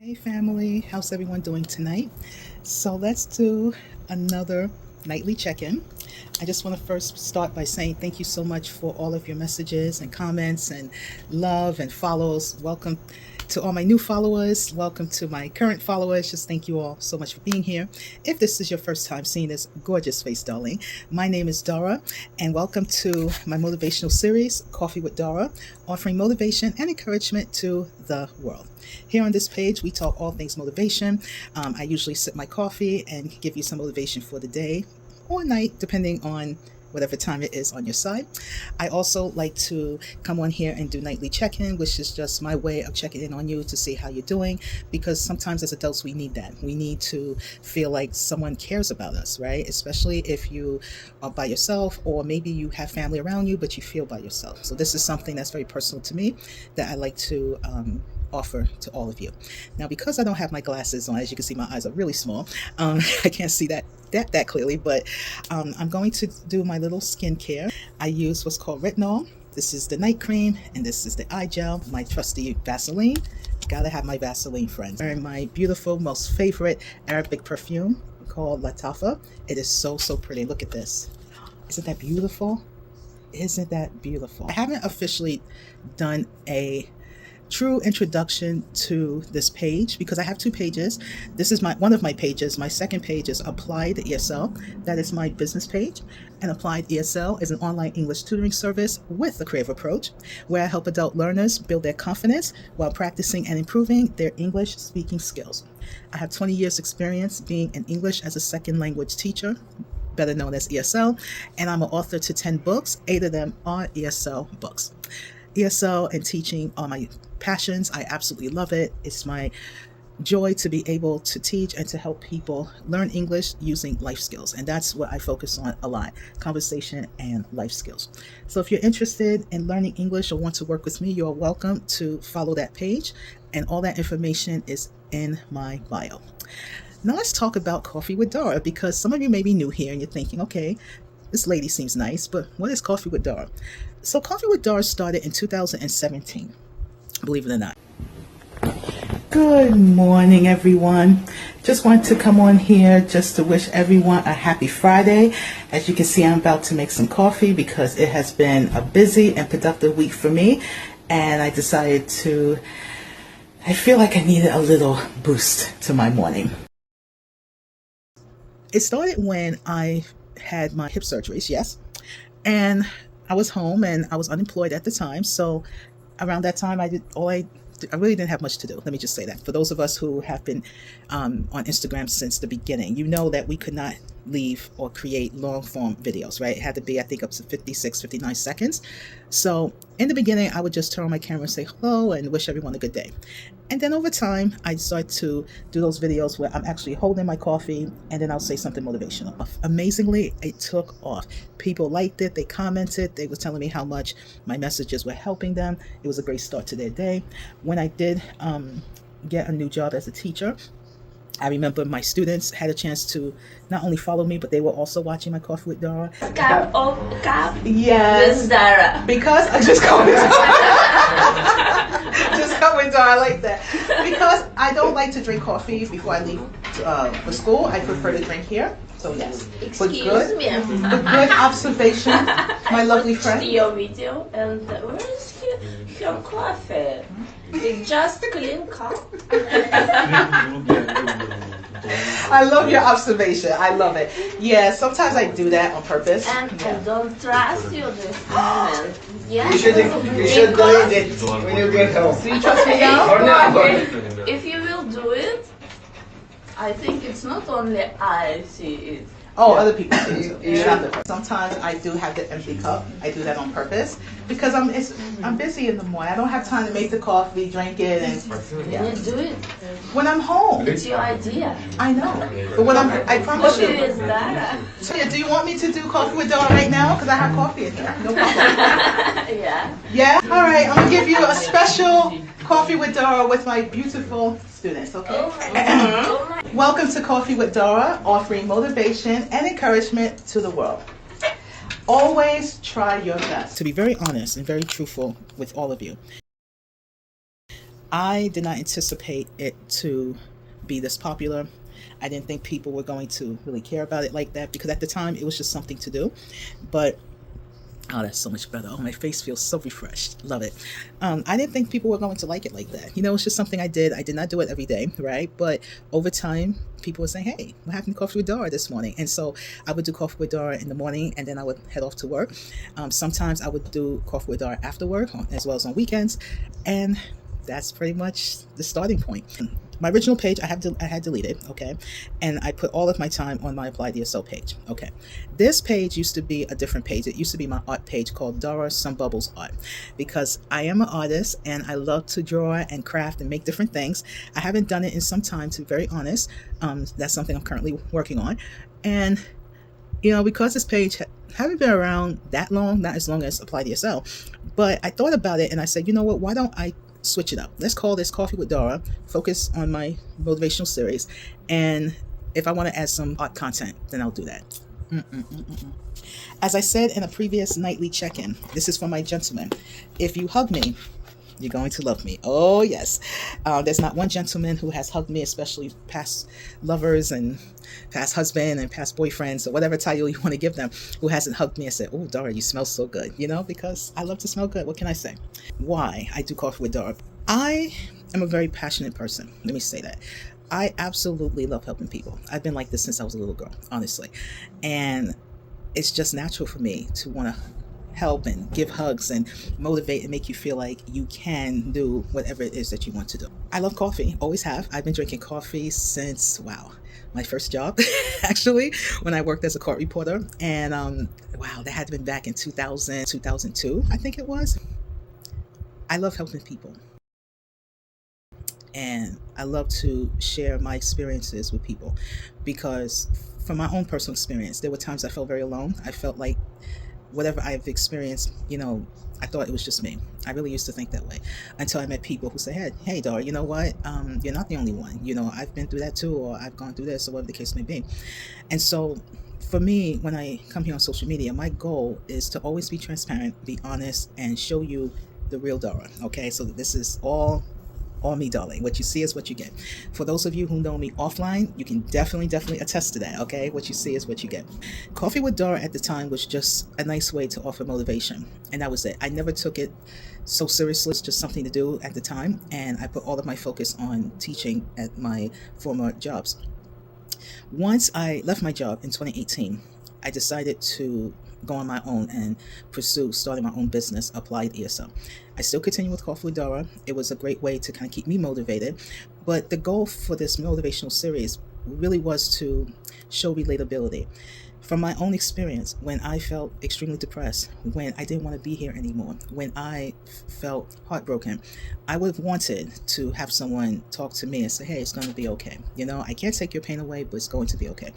Hey family, how's everyone doing tonight? So let's do another nightly check-in. I just want to first start by saying thank you so much for all of your messages and comments and love and follows. Welcome to all my new followers. Welcome to my current followers. Just thank you all so much for being here. If this is your first time seeing this gorgeous face, darling, my name is Dara, and welcome to my motivational series, Coffee with Dara, offering motivation and encouragement to the world. Here on this page, we talk all things motivation. I usually sip my coffee and give you some motivation for the day or night, depending on whatever time it is on your side. I also like to come on here and do nightly check-in, which is just my way of checking in on you to see how you're doing, because sometimes as adults we need that. We need to feel like someone cares about us, right? Especially if you are by yourself, or maybe you have family around you but you feel by yourself. So this is something that's very personal to me that I like to offer to all of you. Now, because I don't have my glasses on, as you can see, my eyes are really small. I can't see that clearly, but I'm going to do my little skincare. I use what's called retinol. This is the night cream, and this is the eye gel, my trusty Vaseline. Gotta have my Vaseline, friends. And my beautiful, most favorite Arabic perfume called Latafa. It is so pretty. Look at this. Isn't that beautiful? Isn't that beautiful? I haven't officially done a true introduction to this page because I have two pages. This is one of my pages. My second page is AppliedESL. That is my business page. And AppliedESL is an online English tutoring service with a creative approach where I help adult learners build their confidence while practicing and improving their English speaking skills. I have 20 years experience being an English as a second language teacher, better known as ESL, and I'm an author to 10 books. 8 of them are ESL books. ESL and teaching are my passions. I absolutely love it. It's my joy to be able to teach and to help people learn English using life skills. And that's what I focus on a lot, conversation and life skills. So if you're interested in learning English or want to work with me, you're welcome to follow that page. And all that information is in my bio. Now let's talk about Coffee with Dara, because some of you may be new here and you're thinking, okay, this lady seems nice, but what is Coffee with Dara? So Coffee with Dara started in 2017, believe it or not. Good morning, everyone. Just want to come on here just to wish everyone a happy Friday. As you can see, I'm about to make some coffee because it has been a busy and productive week for me, and I decided I feel like I needed a little boost to my morning. It started when I had my hip surgeries, yes, and I was home and I was unemployed at the time. So around that time, I really didn't have much to do. Let me just say that. For those of us who have been on Instagram since the beginning, you know that we could not leave or create long form videos, right? It had to be, I think, up to 56, 59 seconds. So in the beginning, I would just turn on my camera and say hello and wish everyone a good day. And then over time, I started to do those videos where I'm actually holding my coffee and then I'll say something motivational. Amazingly, it took off. People liked it. They commented. They were telling me how much my messages were helping them. It was a great start to their day. When I did get a new job as a teacher, I remember my students had a chance to not only follow me, but they were also watching my Coffee with Dara. Cap. Yes. This Dara. Because I just go with Dara. Just go with Dara, I like that. Because I don't like to drink coffee before I leave for school. I prefer to drink here. So yes. Excuse me. But good observation, my lovely friend. Your video, and where is your coffee? It's just clean cup. I love your observation. I love it. Yeah, sometimes I do that on purpose. And I don't trust you this moment. Yes. You should do it when you get home. Do you trust me now? If you will do it, I think it's not only I see it. Oh, other people do too. Sometimes I do have the empty cup. I do that on purpose because I'm busy in the morning. I don't have time to make the coffee, drink it, and You do it. when I'm home. It's your idea. I know, but when I promise Coffee you. is Dara. So yeah, do you want me to do Coffee with Dara right now? Because I have coffee in here. No problem. Yeah. Yeah. All right. I'm gonna give you a special Coffee with Dara with my beautiful students. Okay. All right. Welcome to Coffee with Dara, offering motivation and encouragement to the world. Always try your best. To be very honest and very truthful with all of you, I did not anticipate it to be this popular. I didn't think people were going to really care about it like that, because at the time it was just something to do. But oh, that's so much better. Oh, my face feels so refreshed. Love it. I didn't think people were going to like it like that. It's just something I did. I did not do it every day, right? But over time, people were saying, hey, what happened to Coffee with Dara this morning? And so I would do Coffee with Dara in the morning, and then I would head off to work. Sometimes I would do Coffee with Dara after work, as well as on weekends. And that's pretty much the starting point. My original page I had deleted, okay, and I put all of my time on my AppliedESL page, okay. This page used to be a different page. It used to be my art page called Dara Some Bubbles Art, because I am an artist and I love to draw and craft and make different things. I haven't done it in some time, to be very honest. That's something I'm currently working on, and because this page haven't been around that long, not as long as AppliedESL, but I thought about it and I said, you know what? Why don't I switch it up? Let's call this Coffee with Dara, focus on my motivational series, and if I want to add some art content, then I'll do that. As I said in a previous nightly check-in, this is for my gentlemen. If you hug me, you're going to love me. Oh yes. There's not one gentleman who has hugged me, especially past lovers and past husband and past boyfriends, or whatever title you want to give them, who hasn't hugged me and said, oh, Dara, you smell so good, because I love to smell good. What can I say? Why I do Coffee with Dara? I am a very passionate person. Let me say that. I absolutely love helping people. I've been like this since I was a little girl, honestly. And it's just natural for me to want to help and give hugs and motivate and make you feel like you can do whatever it is that you want to do. I love coffee, always have. I've been drinking coffee since, my first job, actually, when I worked as a court reporter. And that had been back in 2000, 2002, I think it was. I love helping people. And I love to share my experiences with people, because from my own personal experience, there were times I felt very alone. I felt like whatever I've experienced, I thought it was just me. I really used to think that way, until I met people who say, hey, Dara, you know what? You're not the only one. I've been through that too, or I've gone through this, or whatever the case may be. And so for me, when I come here on social media, my goal is to always be transparent, be honest, and show you the real Dara. Okay, so this is all me, darling. What you see is what you get. For those of you who know me offline, you can definitely attest to that, okay? What you see is what you get. Coffee with Dara at the time was just a nice way to offer motivation, and that was it. I never took it so seriously. It's just something to do at the time, and I put all of my focus on teaching at my former jobs. Once I left my job in 2018, I decided to go on my own and pursue starting my own business, AppliedESL. I still continue with Coffee with Dara. It was a great way to kind of keep me motivated, but the goal for this motivational series really was to show relatability. From my own experience, when I felt extremely depressed, when I didn't want to be here anymore, when I felt heartbroken, I would have wanted to have someone talk to me and say, hey, it's going to be okay. I can't take your pain away, but it's going to be okay.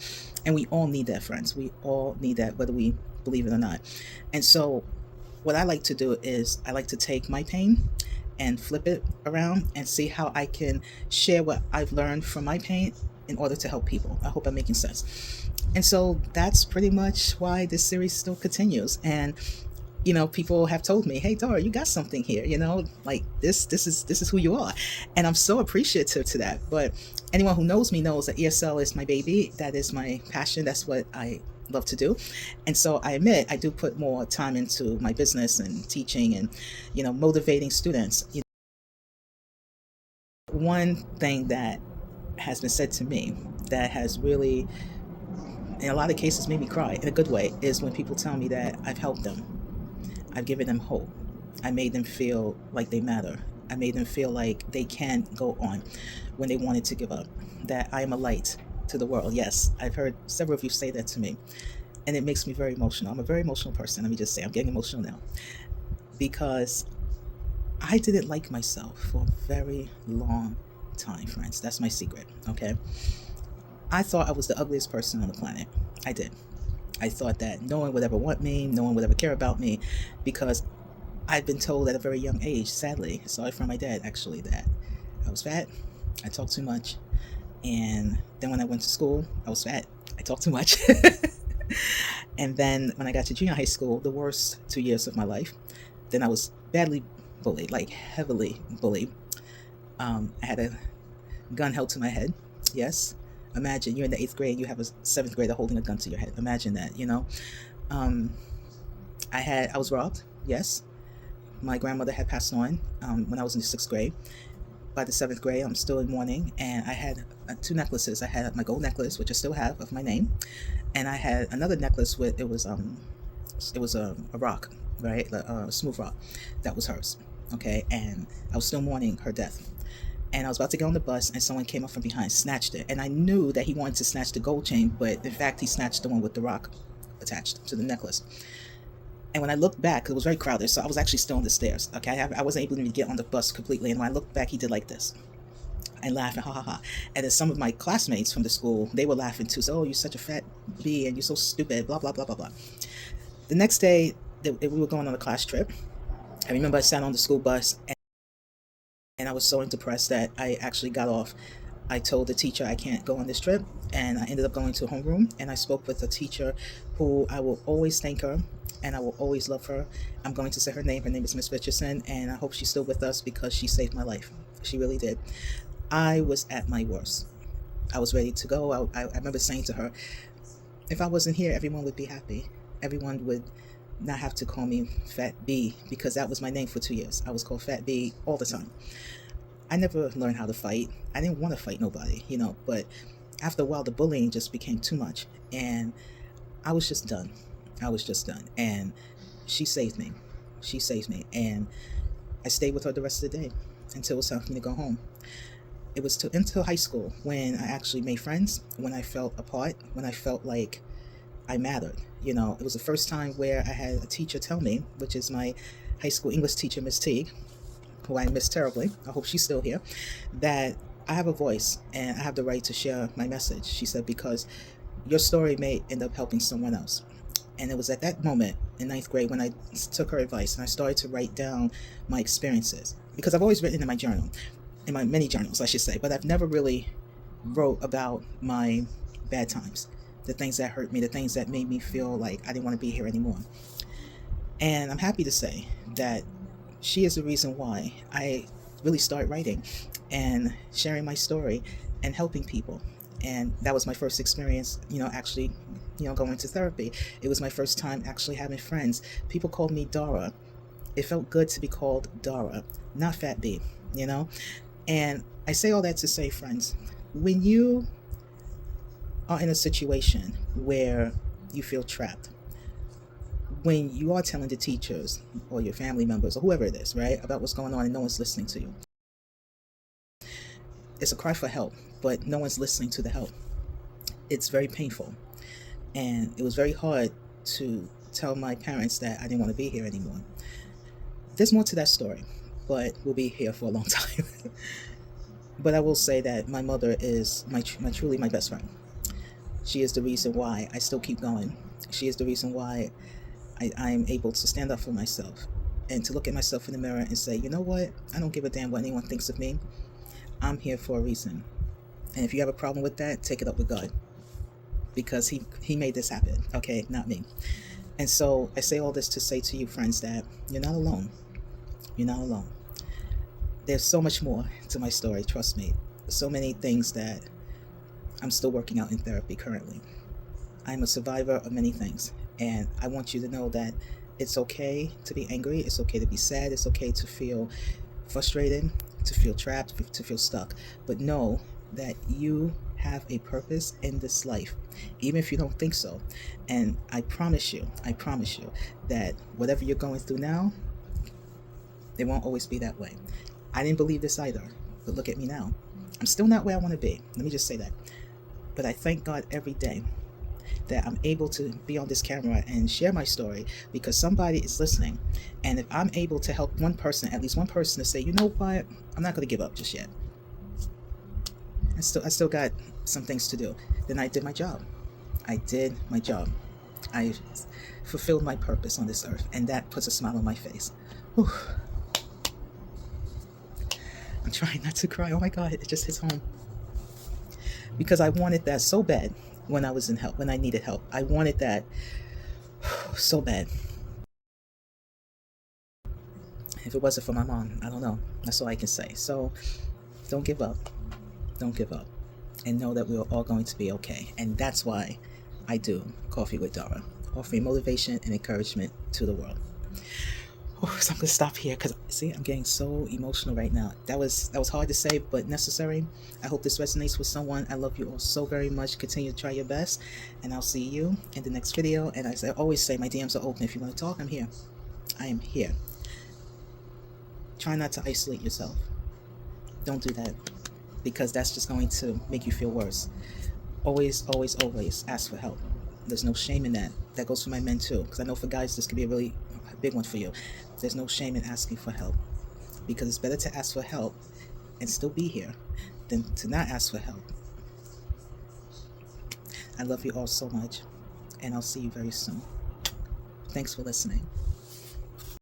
And we all need that, friends. We all need that, whether we believe it or not. And so what I like to do is I like to take my pain and flip it around and see how I can share what I've learned from my pain in order to help people. I hope I'm making sense. And so that's pretty much why this series still continues. And people have told me, hey, Dara, you got something here, like this is who you are. And I'm so appreciative to that. But anyone who knows me knows that ESL is my baby. That is my passion. That's what I love to do. And so I admit I do put more time into my business and teaching and, motivating students. One thing that has been said to me that has really, in a lot of cases, made me cry in a good way, is when people tell me that I've helped them. I've given them hope. I made them feel like they matter. I made them feel like they can go on when they wanted to give up, that I am a light to the world. Yes, I've heard several of you say that to me, and it makes me very emotional. I'm a very emotional person. Let me just say, I'm getting emotional now, because I didn't like myself for a very long time, friends. That's my secret, okay? I thought I was the ugliest person on the planet. I did. I thought that no one would ever want me, no one would ever care about me, because I'd been told at a very young age, sadly, sorry from my dad actually, that I was fat, I talked too much, and then when I went to school, I was fat, I talked too much. And then when I got to junior high school, the worst 2 years of my life, then I was badly bullied, like heavily bullied. I had a gun held to my head. Yes. Imagine you're in the 8th grade, you have a 7th grader holding a gun to your head. Imagine that, Um, I was robbed. Yes. My grandmother had passed on when I was in the 6th grade. By the 7th grade, I'm still in mourning, and I had 2 necklaces. I had my gold necklace, which I still have, of my name, and I had another necklace with it was a rock, right, a smooth rock, that was hers. Okay, and I was still mourning her death. And I was about to get on the bus, and someone came up from behind, snatched it, and I knew that he wanted to snatch the gold chain, but in fact, he snatched the one with the rock attached to the necklace. And when I looked back, it was very crowded, so I was actually still on the stairs. Okay, I wasn't able to get on the bus completely. And when I looked back, he did like this. I laughed and ha ha ha. And then some of my classmates from the school, they were laughing too. So, oh, you're such a fat bee and you're so stupid, blah, blah, blah, blah, blah. The next day, we were going on a class trip. I remember I sat on the school bus, and I was so depressed that I actually got off. I told the teacher I can't go on this trip, and I ended up going to a homeroom, and I spoke with a teacher who I will always thank her, and I will always love her. I'm going to say her name. Her name is Miss Richardson, and I hope she's still with us because she saved my life. She really did. I was at my worst. I was ready to go. I remember saying to her, if I wasn't here, everyone would be happy. Everyone would not have to call me Fat B, because that was my name for 2 years. I was called Fat B all the time. I never learned how to fight. I didn't want to fight nobody, but after a while, the bullying just became too much, and I was just done. And she saved me. And I stayed with her the rest of the day until it was time for me to go home. It was until high school when I actually made friends, when I felt apart, when I felt like I mattered. It was the first time where I had a teacher tell me, which is my high school English teacher, Miss Teague, who I miss terribly, I hope she's still here, that I have a voice and I have the right to share my message. She said, because your story may end up helping someone else. And it was at that moment in 9th grade when I took her advice and I started to write down my experiences. Because I've always written in my journal, in my many journals, I should say, but I've never really wrote about my bad times, the things that hurt me, the things that made me feel like I didn't want to be here anymore. And I'm happy to say that she is the reason why I really started writing and sharing my story and helping people. And that was my first experience, actually, going to therapy. It was my first time actually having friends. People called me Dara. It felt good to be called Dara, not Fat B, And I say all that to say, friends, when you are in a situation where you feel trapped, when you are telling the teachers or your family members or whoever it is, right, about what's going on and no one's listening to you, it's a cry for help, but no one's listening to the help. It's very painful. And it was very hard to tell my parents that I didn't want to be here anymore. There's more to that story, but we'll be here for a long time. But I will say that my mother is truly my best friend. She is the reason why I still keep going. She is the reason why I'm able to stand up for myself and to look at myself in the mirror and say, you know what? I don't give a damn what anyone thinks of me. I'm here for a reason. And if you have a problem with that, take it up with God, because he made this happen, okay? Not me. And so I say all this to say to you, friends, that you're not alone. You're not alone. There's so much more to my story, trust me. So many things that I'm still working out in therapy currently. I'm a survivor of many things. And I want you to know that it's okay to be angry. It's okay to be sad. It's okay to feel frustrated, to feel trapped, to feel stuck. But know that you have a purpose in this life, even if you don't think so. And I promise you that whatever you're going through now, it won't always be that way. I didn't believe this either, but look at me now. I'm still not where I want to be. Let me just say that. But I thank God every day that I'm able to be on this camera and share my story, because somebody is listening. And if I'm able to help one person, at least one person, to say, you know what, I'm not going to give up just yet. I still got some things to do. Then I did my job. I fulfilled my purpose on this earth, and that puts a smile on my face. Whew. I'm trying not to cry. Oh my God, it just hits home. Because I wanted that so bad when I was in help, when I needed help. I wanted that so bad. If it wasn't for my mom, I don't know. That's all I can say. So Don't give up. Don't give up. And know that we're all going to be okay. And that's why I do Coffee with Dara, offering motivation and encouragement to the world. Oh, so I'm gonna stop here because see, I'm getting so emotional right now. That was hard to say, but necessary. I hope this resonates with someone. I love you all so very much. Continue to try your best, and I'll see you in the next video. And as I always say, my DMs are open. If you want to talk, I'm here. I am here. Try not to isolate yourself. Don't do that, because that's just going to make you feel worse. Always, always, always ask for help. There's no shame in that. That goes for my men too, because I know for guys this could be a really big one for you. There's no shame in asking for help, because it's better to ask for help and still be here than to not ask for help. I love you all so much, and I'll see you very soon. Thanks for listening.